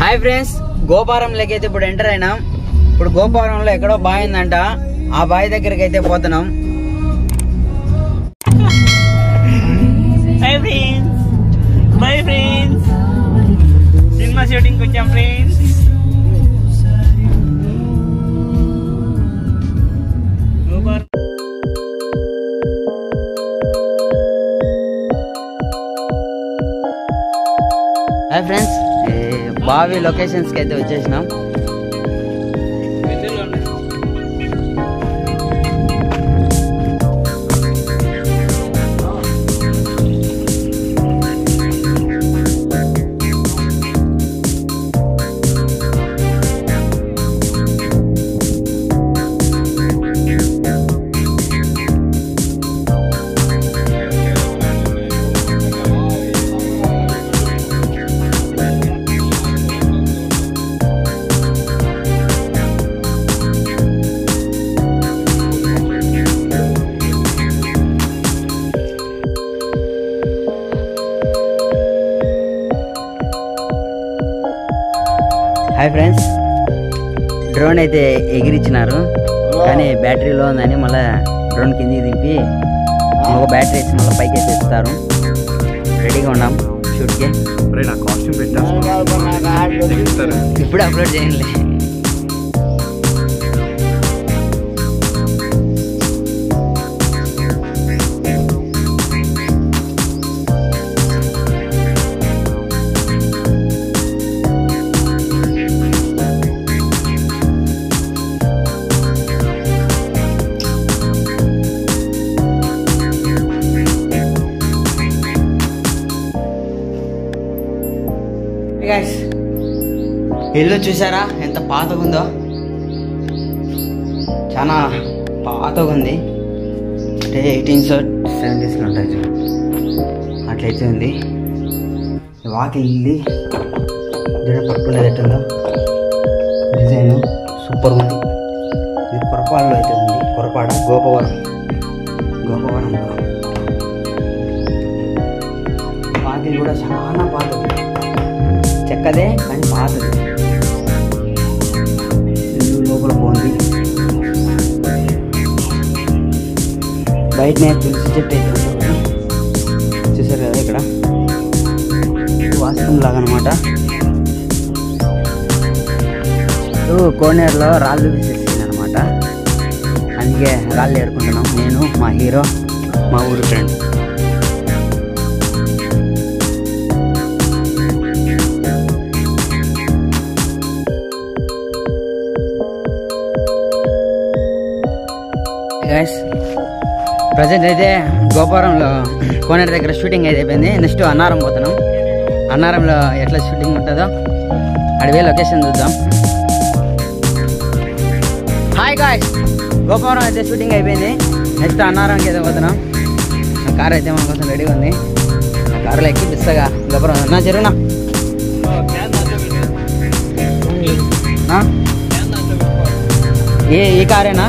Hi friends, గోపారంలోకి అయితే ఇప్పుడు enter అయినాం. ఇప్పుడు గోపారంలో ఎక్కడో బావి ఉందంట, ఆ బావి దగ్గరికి అయితే పోతున్నాం. Hi friends, bye friends, cinema shooting వచ్చాం ఫ్రెండ్స్. హాయ్ ఫ్రెండ్స్, బావి లొకేషన్స్కి అయితే వచ్చేసినాం. హాయ్ ఫ్రెండ్స్, డ్రోన్ అయితే ఎగిరిచ్చినారు, కానీ బ్యాటరీ లో ఉందని మళ్ళీ డ్రోన్ కిందికి దింపి ఒక బ్యాటరీ వేసి మళ్ళీ పైకి వేసి ఇస్తారు. రెడీగా ఉన్నాం షూట్కి. ఇప్పుడు అప్లోడ్ చేయండి. ఇల్లు చూసారా ఎంత పాతగా ఉందో, చాలా పాతగా ఉంది. అంటే 1870s ఉంటుంది అట్లయితే ఉంది. వాకి ఇల్లు దీని పట్టుకునేటట్టుందో డిజైన్ సూపర్ ఉంది. ఇది కొరపాడులో అయితే ఉంది, కొరపాడ గోపవరం వాకిలి కూడా చాలా పాతది, చెక్కదే కానీ పాతది. ఇల్లు లోపల పోంది. బయటనే తులసి చెట్టు అయితే ఉంటుంది, చూసారు కదా. ఇక్కడ వాస్తవం లాగా అనమాట. కోనేరులో రాళ్ళు విసిరిసింది అనమాట, అందుకే రాళ్ళు ఏరుకుంటున్నాం. నేను, మా హీరో, మా ఊరి ఫ్రెండ్. ప్రజెంట్ అయితే గోపురంలో కోనేరు దగ్గర షూటింగ్ అయితే అయిపోయింది. నెక్స్ట్ అన్నారం పోతున్నాం. అన్నారంలో ఎట్లా షూటింగ్ ఉంటుందో అడివే లొకేషన్ చూద్దాం. హాయ్ గాయ్స్, గోపురం అయితే షూటింగ్ అయిపోయింది. నెక్స్ట్ అన్నారంకి అయితే పోతున్నాం. కార్ అయితే మన కోసం రెడీగా ఉంది. ఆ కారులో ఎక్కి బిస్తగా గోపురం నా చెరువునా ఈ కారేనా?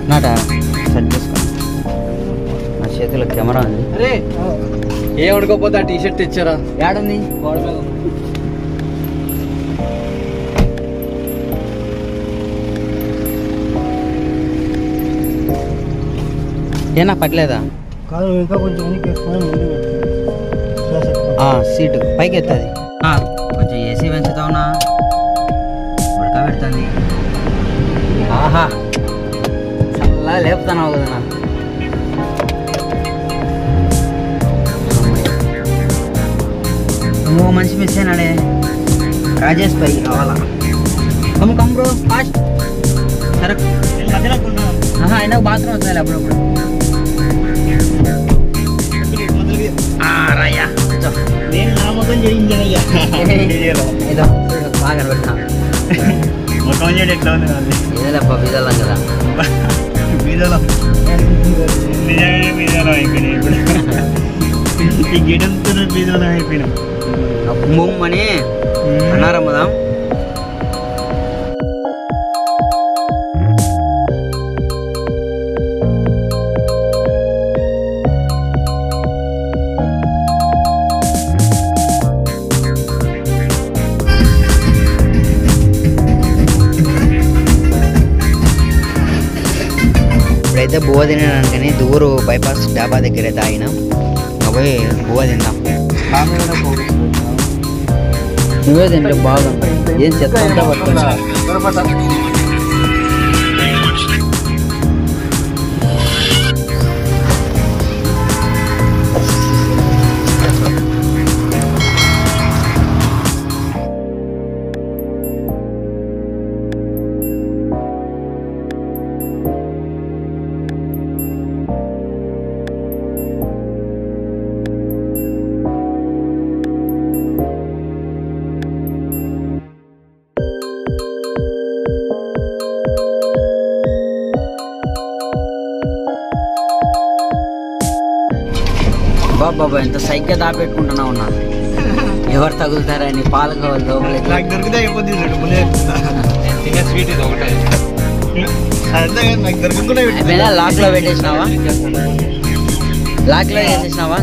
నాట సెట్ చేసుకోండి. నా చేతిలో కెమెరా ఉంది. అరే ఏం అనుకోపోతే ఆ టీషర్ట్ తెచ్చారా? ఏడుంది? ఏనా పట్టలేదా? కాదు, ఇంకా కొంచెం సీటు పైకి ఎత్తది. కొంచెం ఏసీ పెంచుతావునా, ఉడకబెడుతుంది. ఆహా, చల్లగా లేపుతున్నావు కదా నా. మనిషి మిస్ అయినాడే. రాజేష్ పై కావాలా? Come bro fast. సరే అయినా బాత్రూమ్ వస్తుంది అప్పుడప్పుడు. రాయ్యా నేను నా ముఖం చేయించానయ్యా. ఏదో బాగా పెట్టినా ముఖం చేయడం ఎట్లా ఉంది? ఏదోలేప్ప బీదలం కదా. బీదలం నిజంగా బీదలం అయిపోయినాయి. ఇప్పుడు ఈ గిడంతో బీదలం అయిపోయినాం. అని అన్నారం పోదాం. ఇప్పుడైతే బువ్వ తినడానికని దూరు బైపాస్ డాబా దగ్గర అయితే ఆగినాం. పోయి బువ్వ తిందాం. నువ్వే తింటే బాగుంది. ఏం చెత్త అంతా పట్టుకున్నా. బాబా ఎంత సైగ్గా దాపెట్టుకుంటున్నా ఉన్నా. ఎవరు తగులుతారని పాలకోవాలి లోపలికి. నాకు దొరికితే అయిపోతుంది. స్వీట్ ఇది ఒకటే నాకు దొరకకుండా లాక్ లో పెట్టేసినావా? లాక్ లో వేసేసినావా?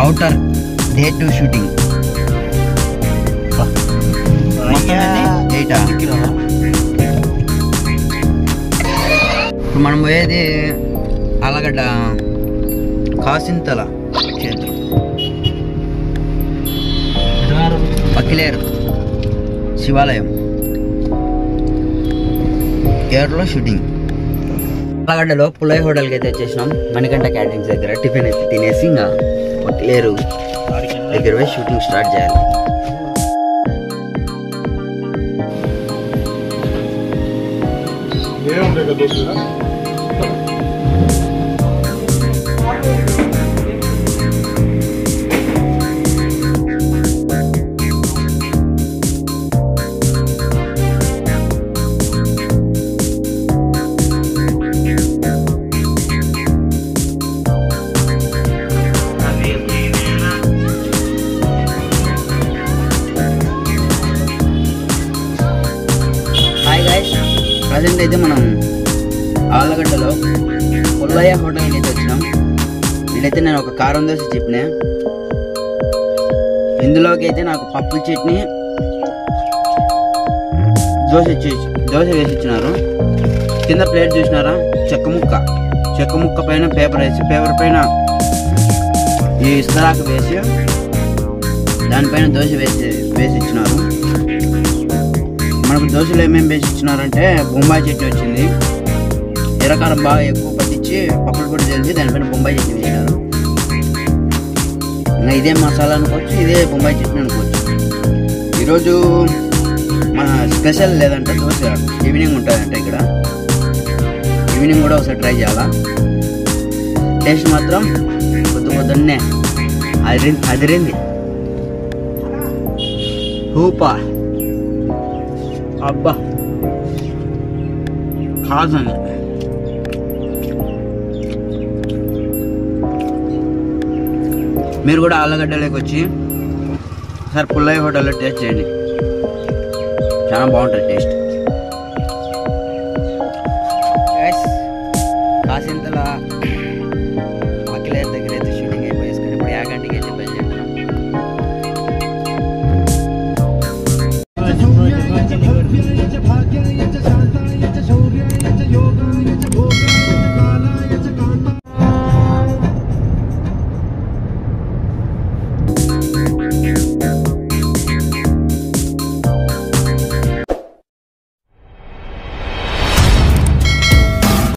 Outer day 2 shooting. ఇప్పుడు మనం పోయేది ఆలగడ్డ కాసింతల క్షేత్రం, పక్కిలేరు శివాలయం, కేరళలో షూటింగ్. ఆలగడ్డలో పుల్లయ్య హోటల్కి అయితే వచ్చేసినాం. మణికంఠ క్యాటరింగ్స్ దగ్గర టిఫిన్ అయితే తినేసి ఇంకా పక్కిలేరు దగ్గర పోయి షూటింగ్ స్టార్ట్ చేయాలి. ప్రజెంట్ అయితే మనం ఆలగడ్డలో పుల్లయ్య హోటల్కి అయితే వచ్చినాం. నేనైతే నేను ఒక కారం దోశ చెప్పినా. ఇందులోకి అయితే నాకు పప్పుల చట్నీ, దోశ వేసి ఇచ్చినారు. కింద ప్లేట్ చూసినారా, చెక్క ముక్క పైన పేపర్ వేసి, పేపర్ పైన ఈ ఇస్తరాకు వేసి దానిపైన దోశ వేసి ఇచ్చినారు. మనకు దోశలు ఏమేమి వేసి ఇచ్చినారంటే బొంబాయి చట్నీ వచ్చింది, ఎర్రకారం బాగా ఎక్కువ పట్టించి పప్పులు పొడి తెలిసి దానిపైన బొంబాయి చట్నీ వేసినారు. ఇంకా ఇదే మసాలా అనుకోవచ్చు, ఇదే బొంబాయి చట్నీ అనుకోవచ్చు. ఈరోజు మన స్పెషల్ లేదంటే దోశ ఈవినింగ్ ఉంటుందంట. ఇక్కడ ఈవినింగ్ కూడా ఒకసారి ట్రై చేయాలా. టేస్ట్ మాత్రం పొద్దున్నే అదిరింది. హూపా అబ్బా కాదండి. మీరు కూడా ఆలగడ్డలోకి వచ్చి ఒకసారి పుల్లయ్య హోటల్లో టేస్ట్ చేయండి, చాలా బాగుంటుంది టేస్ట్. కాసింతల పక్కిలేరు దగ్గర అయితే షూటింగ్ అయిపోయేసుకొని ఇప్పుడు 50 గంటకి అయితే బయలుదేరుతున్నాం.